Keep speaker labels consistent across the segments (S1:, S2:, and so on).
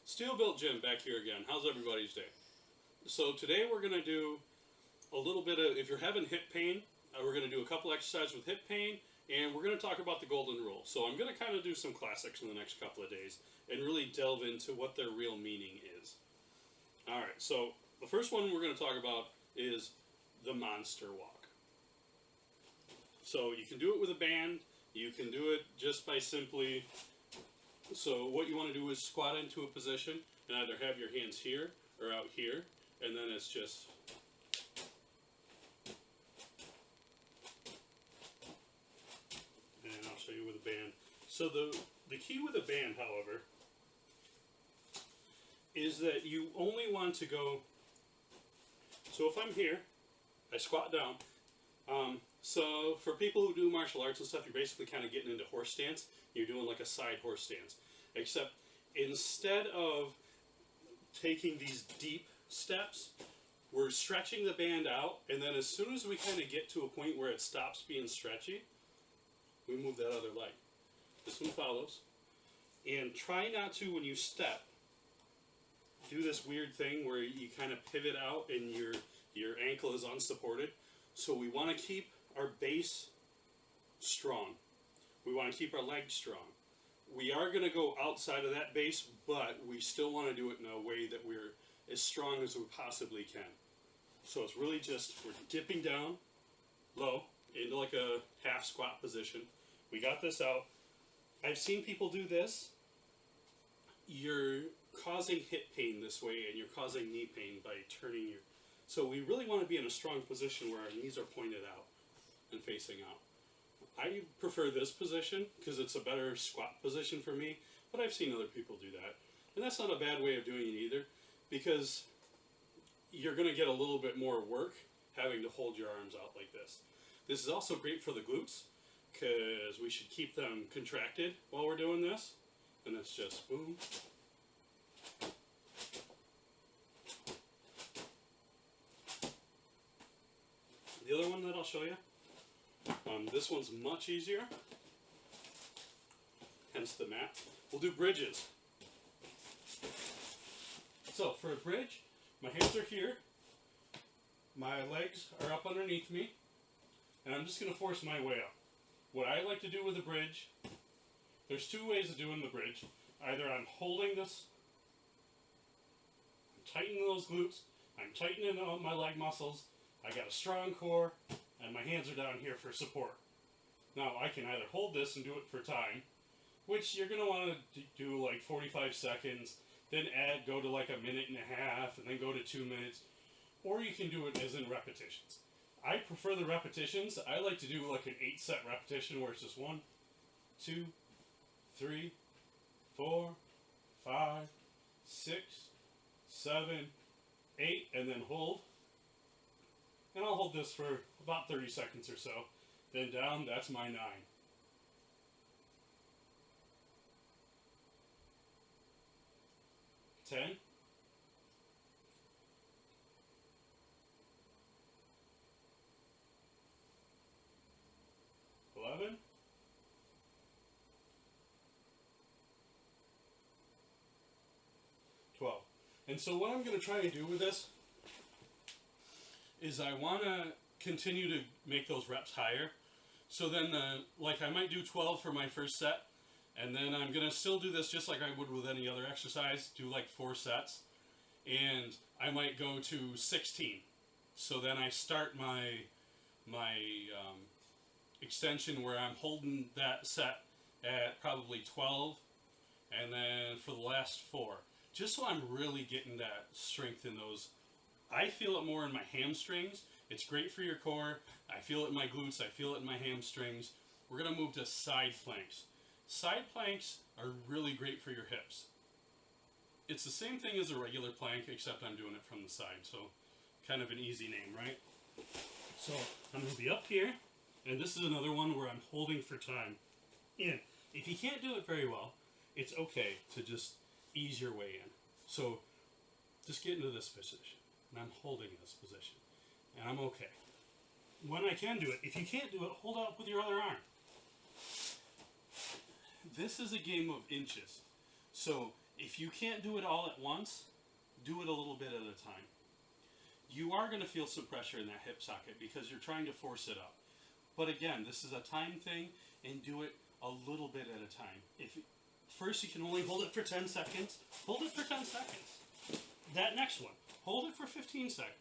S1: Steel Built Gym back here again. How's everybody's day? So today we're going to do a little bit of, if you're having hip pain, we're going to do a couple exercises with hip pain, and we're going to talk about the golden rule. So I'm going to kind of do some classics in the next couple of days and really delve into what their real meaning is. All right, so the first one we're going to talk about is the monster walk. So you can do it with a band. You can do it just by simply, so what you want to do is squat into a position and either have your hands here or out here, and then it's just and I'll show you with a band. So the key with a band, however, is that you only want to go, so if I'm here, I squat down. So for people who do martial arts and stuff, you're basically kind of getting into horse stance. You're doing like a side horse stance. Except instead of taking these deep steps, we're stretching the band out, and then as soon as we kind of get to a point where it stops being stretchy, we move that other leg. This one follows. And try not to, when you step, do this weird thing where you kind of pivot out and your ankle is unsupported. So we want to keep our base strong. We want to keep our legs strong. We are going to go outside of that base, but we still want to do it in a way that we're as strong as we possibly can. So it's really just, we're dipping down low into like a half squat position. We got this out. I've seen people do this. You're causing hip pain this way, and you're causing knee pain by turning your... So we really want to be in a strong position where our knees are pointed out and facing out. I prefer this position because it's a better squat position for me, but I've seen other people do that. And that's not a bad way of doing it either, because you're going to get a little bit more work having to hold your arms out like this. This is also great for the glutes because we should keep them contracted while we're doing this. And it's just boom. The other one that I'll show you, this one's much easier, hence the mat. We'll do bridges. So for a bridge, my hands are here, my legs are up underneath me, and I'm just going to force my way up. What I like to do with a bridge, there's two ways of doing the bridge. Either I'm holding this, I'm tightening those glutes, I'm tightening all my leg muscles, I got a strong core, and my hands are down here for support. Now I can either hold this and do it for time, which you're going to want to do like 45 seconds, then go to like a minute and a half, and then go to 2 minutes, or you can do it as in repetitions. I prefer the repetitions. I like to do like an 8-set repetition where it's just 1, 2, 3, 4, 5, 6, 7, 8, and then hold. And I'll hold this for about 30 seconds or so. Then down, that's my 9. 10. 11. 12. And so what I'm going to try and do with this is I want to continue to make those reps higher. So then, like I might do 12 for my first set, and then I'm going to still do this just like I would with any other exercise, do like 4 sets, and I might go to 16. So then I start my extension where I'm holding that set at probably 12, and then for the last 4, just so I'm really getting that strength in those. I feel it more in my hamstrings. It's great for your core. I feel it in my glutes. I feel it in my hamstrings. We're going to move to side planks. Side planks are really great for your hips. It's the same thing as a regular plank, except I'm doing it from the side. So kind of an easy name, right? So I'm going to be up here, and this is another one where I'm holding for time. And if you can't do it very well, it's okay to just ease your way in. So just get into this position. And I'm holding this position. And I'm okay. When I can do it, if you can't do it, hold up with your other arm. This is a game of inches. So If you can't do it all at once, do it a little bit at a time. You are going to feel some pressure in that hip socket because you're trying to force it up. But again, this is a time thing, and do it a little bit at a time. First you can only hold it for 10 seconds, hold it for 10 seconds. That next one, hold it for 15 seconds.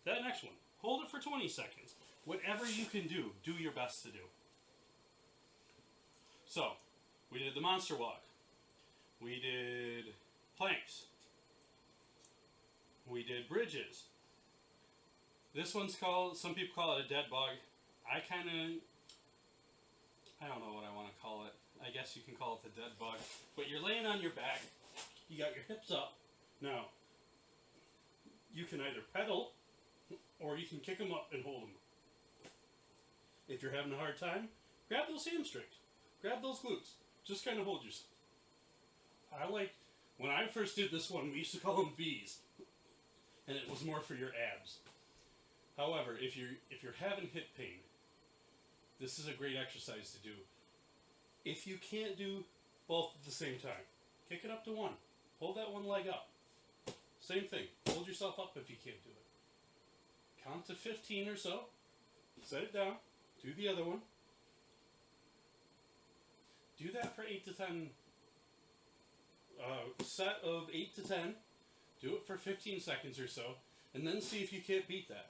S1: That next one, hold it for 20 seconds. Whatever you can do your best to do. So, we did the monster walk. We did planks. We did bridges. This one's called, some people call it a dead bug. I don't know what I want to call it. I guess you can call it the dead bug. But you're laying on your back. You got your hips up. Now, you can either pedal, or you can kick them up and hold them. If you're having a hard time, grab those hamstrings. Grab those glutes. Just kind of hold yourself. When I first did this one, we used to call them V's. And it was more for your abs. However, if you're having hip pain, this is a great exercise to do. If you can't do both at the same time, kick it up to one. Hold that one leg up. Same thing. Hold yourself up if you can't do it. Count to 15 or so. Set it down. Do the other one. Do that for 8 to 10. Set of 8 to 10. Do it for 15 seconds or so. And then see if you can't beat that.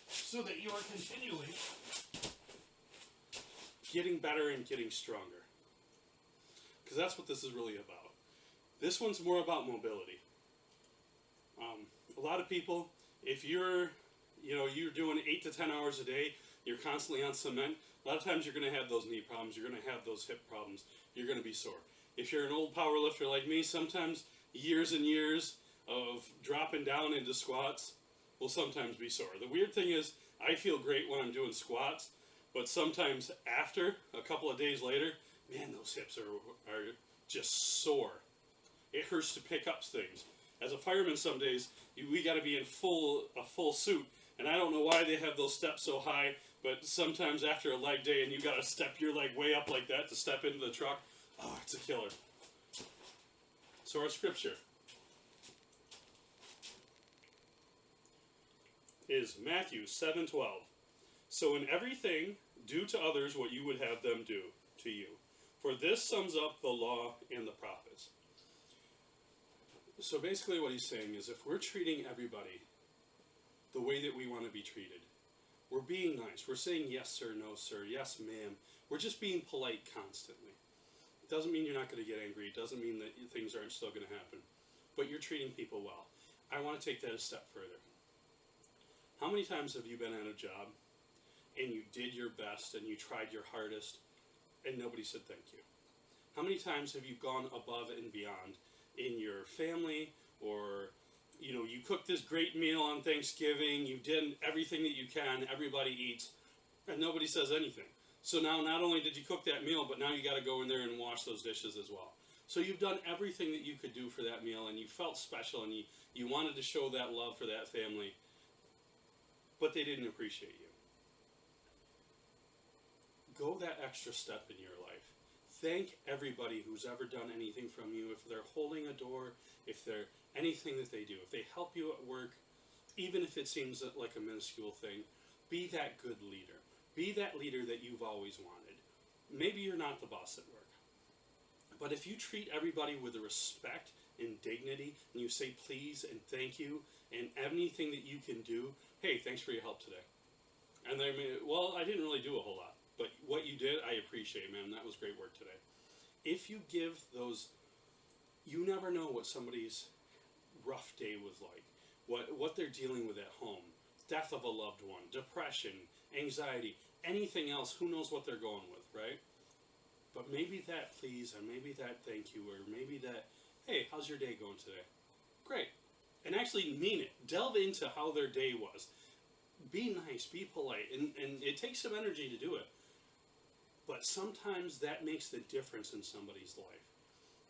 S1: So that you are continually getting better and getting stronger. Because that's what this is really about. This one's more about mobility. A lot of people, if you're doing 8 to 10 hours a day, you're constantly on cement, a lot of times you're going to have those knee problems, you're going to have those hip problems, you're going to be sore. If you're an old power lifter like me, sometimes years and years of dropping down into squats will sometimes be sore. The weird thing is, I feel great when I'm doing squats, but sometimes after, a couple of days later, man, those hips are just sore. It hurts to pick up things. As a fireman some days, we got to be in a full suit, and I don't know why they have those steps so high, but sometimes after a leg day and you got to step your leg way up like that to step into the truck, oh, it's a killer. So our scripture is Matthew 7:12. So in everything, do to others what you would have them do to you. For this sums up the law and the prophets. So basically what he's saying is if we're treating everybody the way that we want to be treated, we're being nice, we're saying yes sir, no sir, yes ma'am, we're just being polite constantly. It doesn't mean you're not going to get angry, it doesn't mean that things aren't still going to happen, but you're treating people well. I want to take that a step further. How many times have you been at a job and you did your best and you tried your hardest and nobody said thank you? How many times have you gone above and beyond in your family, or you cooked this great meal on Thanksgiving, you did everything that you can, everybody eats, and nobody says anything. So now not only did you cook that meal, but now you got to go in there and wash those dishes as well. So you've done everything that you could do for that meal, and you felt special, and you wanted to show that love for that family, but they didn't appreciate you. Go that extra step in your life. Thank everybody who's ever done anything from you. If they're holding a door, if they're anything that they do, if they help you at work, even if it seems like a minuscule thing, be that good leader. Be that leader that you've always wanted. Maybe you're not the boss at work, but if you treat everybody with the respect and dignity, and you say please and thank you, and anything that you can do, hey, thanks for your help today. And they may, well, I didn't really do a whole lot, but what you did, I appreciate, man. That was great work today. If you give those, you never know what somebody's rough day was like, what they're dealing with at home, death of a loved one, depression, anxiety, anything else, who knows what they're going with, right? But maybe that please, or maybe that thank you, or maybe that, hey, how's your day going today? Great. And actually mean it. Delve into how their day was. Be nice, be polite, and it takes some energy to do it. But sometimes that makes the difference in somebody's life.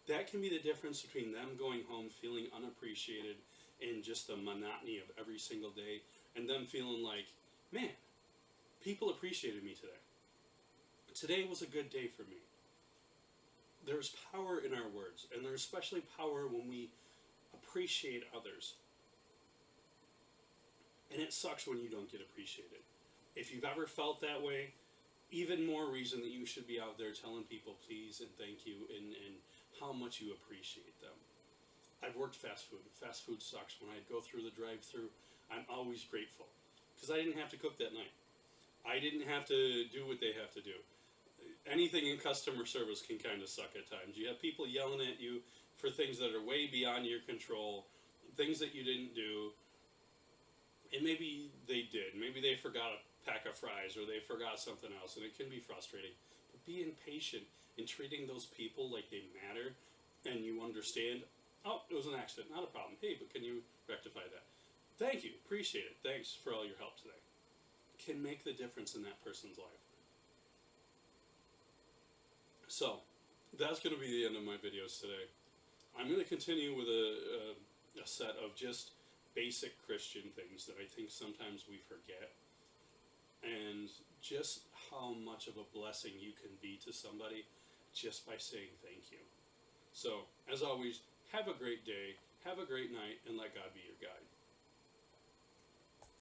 S1: That can be the difference between them going home feeling unappreciated in just the monotony of every single day, and them feeling like, man, people appreciated me today. Today was a good day for me. there's power in our words, and there's especially power when we appreciate others. And it sucks when you don't get appreciated. If you've ever felt that way, even more reason that you should be out there telling people please and thank you, and how much you appreciate them. I've worked fast food. Fast food sucks. When I go through the drive-thru, I'm always grateful because I didn't have to cook that night. I didn't have to do what they have to do. Anything in customer service can kind of suck at times. You have people yelling at you for things that are way beyond your control, things that you didn't do, and maybe they did. Maybe they forgot a pack of fries, or they forgot something else, and it can be frustrating. But being patient and treating those people like they matter, and you understand, oh, it was an accident, not a problem. Hey, but can you rectify that? Thank you, appreciate it. Thanks for all your help today. Can make the difference in that person's life. So, that's going to be the end of my videos today. I'm going to continue with a set of just basic Christian things that I think sometimes we forget, and just how much of a blessing you can be to somebody just by saying thank you. So, as always, have a great day, have a great night, and let God be your guide.